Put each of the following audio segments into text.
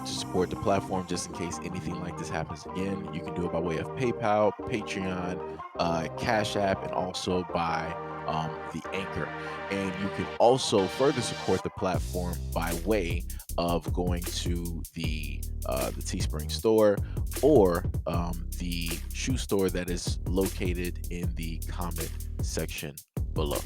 to support the platform just in case anything like this happens again, you can do it by way of PayPal, Patreon, Cash App, and also by the Anchor. And you can also further support the platform by way of going to the Teespring store or the shoe store that is located in the comment section below.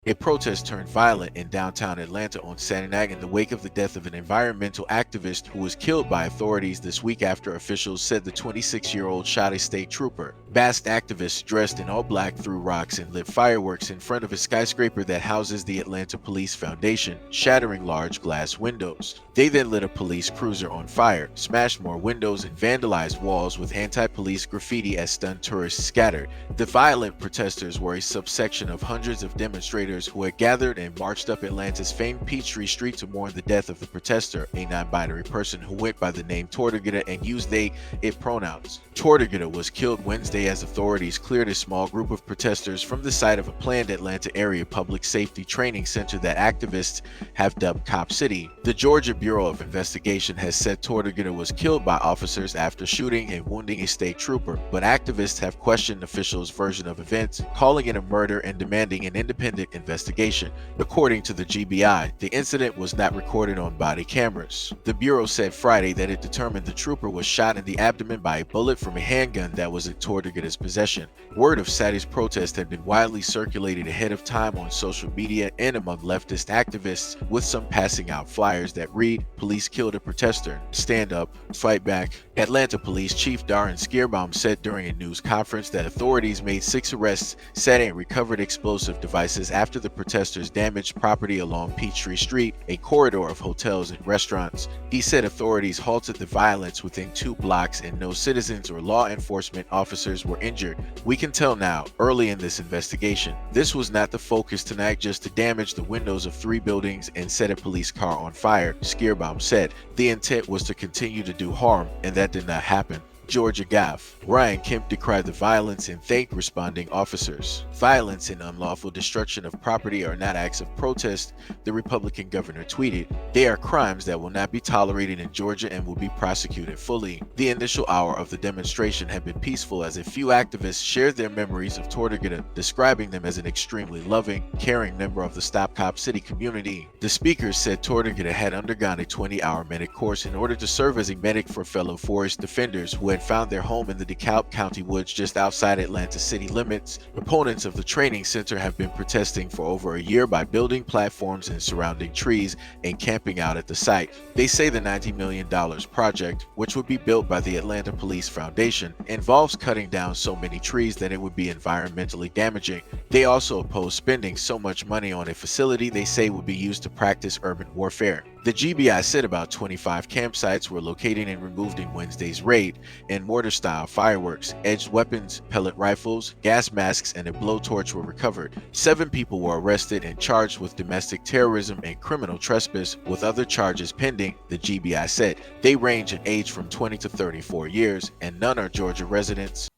A protest turned violent in downtown Atlanta on Saturday night in the wake of the death of an environmental activist who was killed by authorities this week after officials said the 26-year-old shot a state trooper. Masked activists dressed in all black threw rocks and lit fireworks in front of a skyscraper that houses the Atlanta Police Foundation, shattering large glass windows. They then lit a police cruiser on fire, smashed more windows, and vandalized walls with anti-police graffiti as stunned tourists scattered. The violent protesters were a subsection of hundreds of demonstrators who had gathered and marched up Atlanta's famed Peachtree Street to mourn the death of the protester, a non-binary person who went by the name Tortuguita and used they, it pronouns. Tortuguita was killed Wednesday as authorities cleared a small group of protesters from the site of a planned Atlanta area public safety training center that activists have dubbed Cop City. The Georgia Bureau of Investigation has said Tortuguita was killed by officers after shooting and wounding a state trooper, but activists have questioned officials' version of events, calling it a murder and demanding an independent investigation. According to the GBI, the incident was not recorded on body cameras. The Bureau said Friday that it determined the trooper was shot in the abdomen by a bullet from a handgun that was in Tortuguita's possession. Word of Saturday's protest had been widely circulated ahead of time on social media and among leftist activists, with some passing out flyers that read, "Police killed a protester. Stand up, fight back." Atlanta Police Chief Darren Skierbaum said during a news conference that authorities made 6 arrests, Saturday, and recovered explosive devices after the protesters damaged property along Peachtree Street, a corridor of hotels and restaurants. He said authorities halted the violence within 2 blocks and no citizens or law enforcement officers were injured. "We can tell now, early in this investigation, this was not the focus tonight just to damage the windows of 3 buildings and set a police car on fire," Skierbaum said. "The intent was to continue to do harm, and that did not happen." Georgia Gaff. Ryan Kemp decried the violence and thanked responding officers. "Violence and unlawful destruction of property are not acts of protest," the Republican governor tweeted. "They are crimes that will not be tolerated in Georgia and will be prosecuted fully." The initial hour of the demonstration had been peaceful as a few activists shared their memories of Tortuguita, describing them as an extremely loving, caring member of the Stop Cop City community. The speakers said Tortuguita had undergone a 20-hour medic course in order to serve as a medic for fellow forest defenders who had found their home in the DeKalb County woods just outside Atlanta city limits. Opponents of the training center have been protesting for over a year by building platforms and surrounding trees and camping out at the site. They say the $90 million project, which would be built by the Atlanta Police Foundation, involves cutting down so many trees that it would be environmentally damaging. They also oppose spending so much money on a facility they say would be used to practice urban warfare. The GBI said about 25 campsites were located and removed in Wednesday's raid, and mortar-style fireworks, edged weapons, pellet rifles, gas masks, and a blowtorch were recovered. 7 people were arrested and charged with domestic terrorism and criminal trespass, with other charges pending, the GBI said. They range in age from 20 to 34 years, and none are Georgia residents.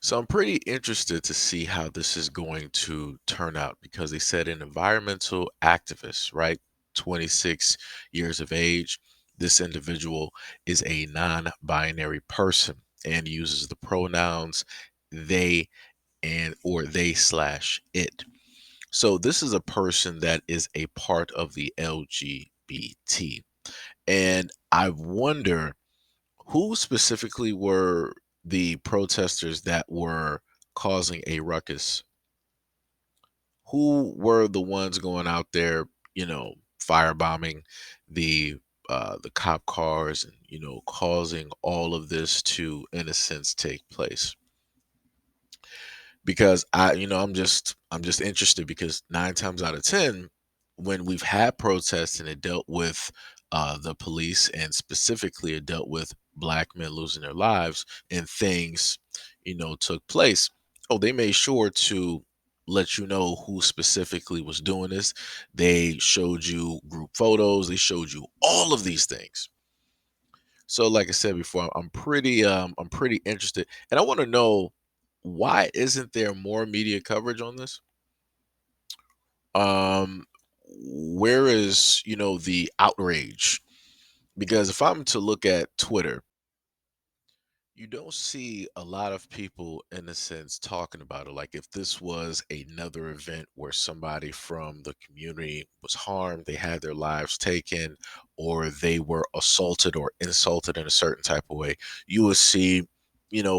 So I'm pretty interested to see how this is going to turn out because they said an environmental activist, right? 26 years of age. This individual is a non-binary person and uses the pronouns they and or they slash it. So this is a person that is a part of the LGBT. And I wonder who specifically were the protesters that were causing a ruckus? Who were the ones going out there, firebombing the cop cars and, causing all of this to, in a sense, take place? Because I'm just interested because 9 times out of 10, when we've had protests and it dealt with the police and specifically it dealt with black men losing their lives and things, took place. Oh, they made sure to let you know who specifically was doing this. They showed you group photos. They showed you all of these things. So, like I said before, I'm pretty interested, and I want to know why isn't there more media coverage on this? Um, where is, the outrage? Because if I'm to look at Twitter, you don't see a lot of people in a sense talking about it. Like if this was another event where somebody from the community was harmed, they had their lives taken, or they were assaulted or insulted in a certain type of way, you would see,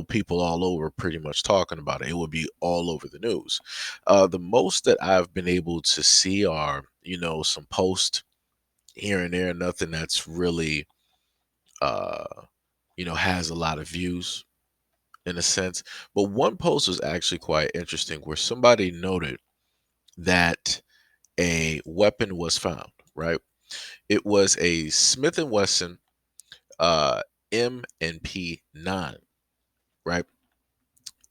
people all over pretty much talking about it. It would be all over the news. The most that I've been able to see are, some posts here and there, nothing that's really, uh, has a lot of views in a sense. But one post was actually quite interesting where somebody noted that a weapon was found, right? It was a Smith& and Wesson uh M&P9, right?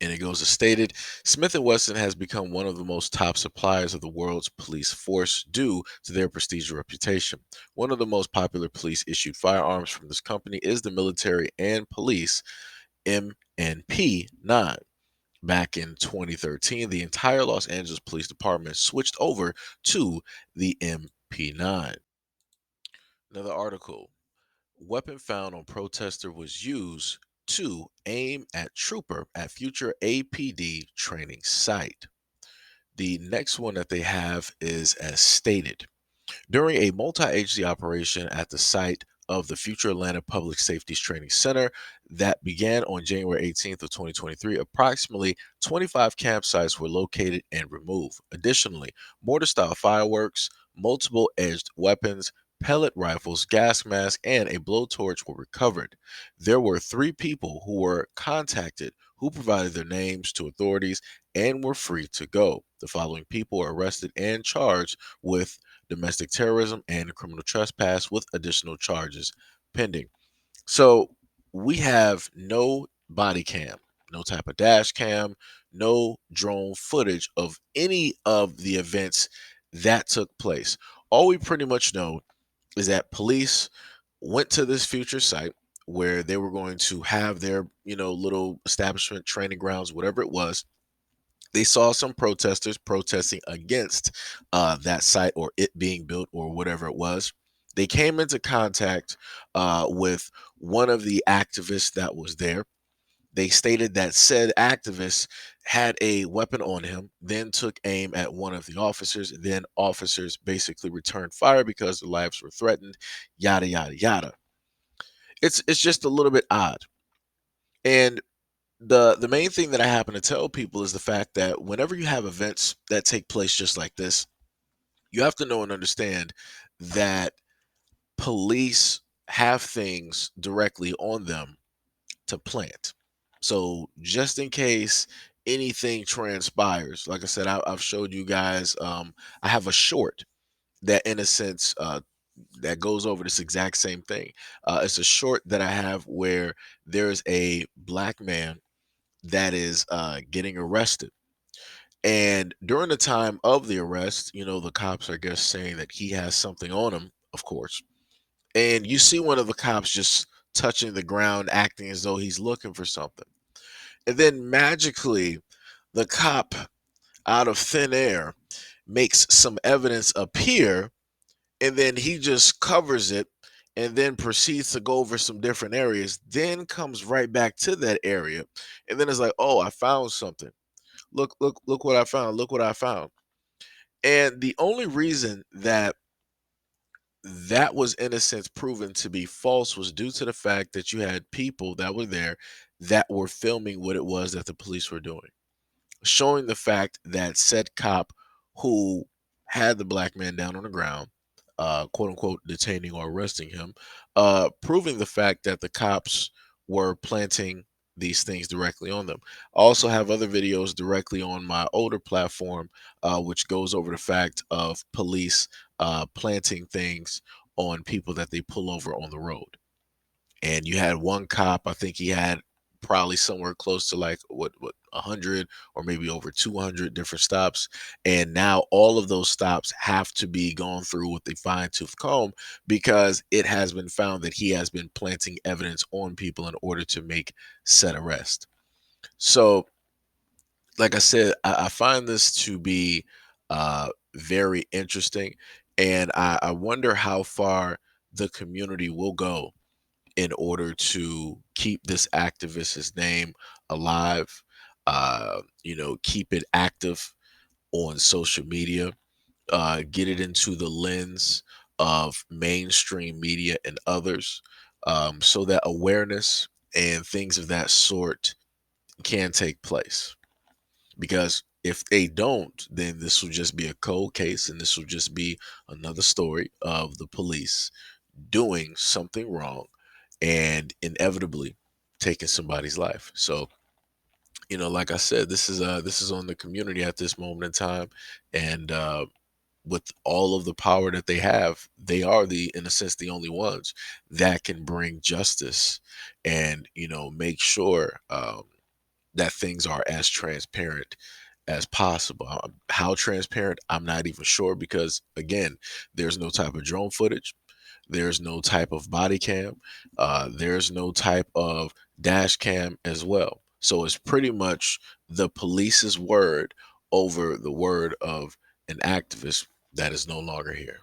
And it goes as stated, Smith& and Wesson has become one of the most top suppliers of the world's police force due to their prestigious reputation. One of the most popular police issued firearms from this company is the military and police M&P9. Back in 2013, the entire Los Angeles Police Department switched over to the MP9. Another article, weapon found on protester was used to aim at trooper at future APD training site. The next one that they have is as stated. During a multi-agency operation at the site of the future Atlanta Public Safety Training Center that began on January 18th of 2023, approximately 25 campsites were located and removed. Additionally, mortar-style fireworks, multiple edged weapons, pellet rifles, gas masks, and a blowtorch were recovered. There were 3 people who were contacted who provided their names to authorities and were free to go. The following people were arrested and charged with domestic terrorism and criminal trespass with additional charges pending. So we have no body cam, no type of dash cam, no drone footage of any of the events that took place. All we pretty much know is that police went to this future site where they were going to have their, little establishment, training grounds, whatever it was. They saw some protesters protesting against that site or it being built or whatever it was. They came into contact with one of the activists that was there. They stated that said activist had a weapon on him, then took aim at one of the officers. Then officers basically returned fire because their lives were threatened. Yada yada yada. It's just a little bit odd. And the main thing that I happen to tell people is the fact that whenever you have events that take place just like this, you have to know and understand that police have things directly on them to plant. So just in case anything transpires, like I said, I've showed you guys. I have a short that, in a sense, that goes over this exact same thing. It's a short that I have where there's a black man that is getting arrested. And during the time of the arrest, the cops are just saying that he has something on him, of course. And you see one of the cops just touching the ground, acting as though he's looking for something. And then magically, the cop, out of thin air, makes some evidence appear, and then he just covers it and then proceeds to go over some different areas, then comes right back to that area. And then it's like, oh, I found something. Look what I found. Look what I found. And the only reason that that was, in a sense, proven to be false was due to the fact that you had people that were there that were filming what it was that the police were doing, showing the fact that said cop who had the black man down on the ground, quote unquote, detaining or arresting him, proving the fact that the cops were planting these things directly on them. I also have other videos directly on my older platform, which goes over the fact of police planting things on people that they pull over on the road. And you had one cop, I think he had probably somewhere close to like what 100 or maybe over 200 different stops, and now all of those stops have to be gone through with a fine-tooth comb because it has been found that he has been planting evidence on people in order to make said arrest. So like I said, I find this to be very interesting. And I wonder how far the community will go in order to keep this activist's name alive, keep it active on social media, get it into the lens of mainstream media and others, so that awareness and things of that sort can take place. Because if they don't, then this will just be a cold case and this will just be another story of the police doing something wrong and inevitably taking somebody's life. So, like I said, this is on the community at this moment in time. And with all of the power that they have, they are in a sense, the only ones that can bring justice and, make sure that things are as transparent as possible. How transparent, I'm not even sure because, again, there's no type of drone footage, there's no type of body cam, there's no type of dash cam as well. So it's pretty much the police's word over the word of an activist that is no longer here.